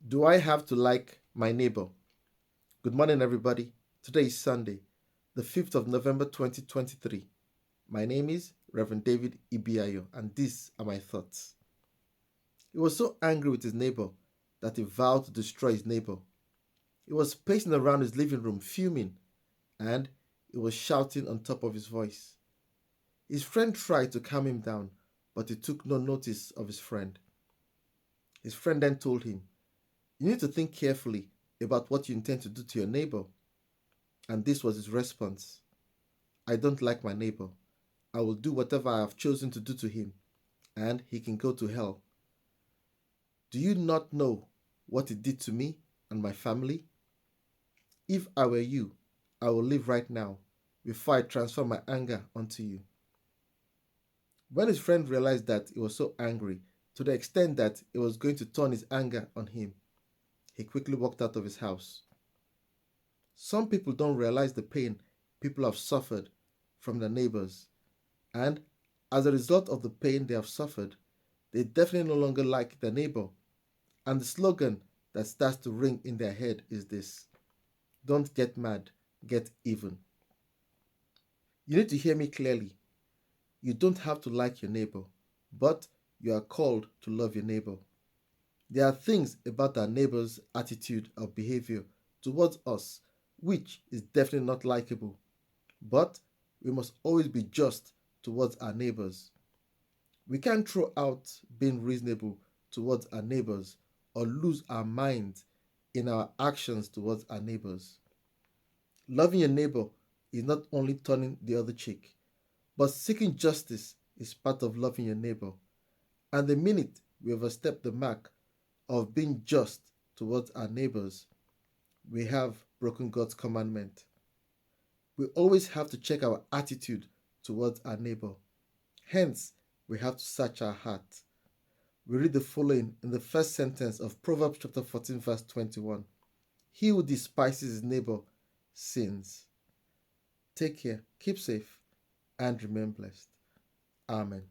Do I have to like my neighbor? Good morning, everybody. Today is Sunday, the 5th of November 2023. My name is Reverend David Ibiayo, and these are my thoughts. He was so angry with his neighbor that he vowed to destroy his neighbor. He was pacing around his living room, fuming, and he was shouting on top of his voice. His friend tried to calm him down, but he took no notice of his friend. His friend then told him, "You need to think carefully about what you intend to do to your neighbor." And this was his response: "I don't like my neighbor. I will do whatever I have chosen to do to him, and he can go to hell. Do you not know what he did to me and my family? If I were you, I will leave right now before I transfer my anger onto you." When his friend realized that he was so angry to the extent that he was going to turn his anger on him, he quickly walked out of his house. Some people don't realize the pain people have suffered from their neighbors, and as a result of the pain they have suffered, they definitely no longer like their neighbor. And the slogan that starts to ring in their head is this: "Don't get mad, get even." You need to hear me clearly. You don't have to like your neighbor, but you are called to love your neighbor. There are things about our neighbor's attitude or behavior towards us which is definitely not likable, but we must always be just towards our neighbors. We can't throw out being reasonable towards our neighbors or lose our minds in our actions towards our neighbors. Loving your neighbor is not only turning the other cheek, but seeking justice is part of loving your neighbor. And the minute we overstep the mark of being just towards our neighbors, we have broken God's commandment. We always have to check our attitude towards our neighbor. Hence, we have to search our heart. We read the following in the first sentence of Proverbs chapter 14, verse 21. "He who despises his neighbor sins." Take care, keep safe, and remain blessed. Amen.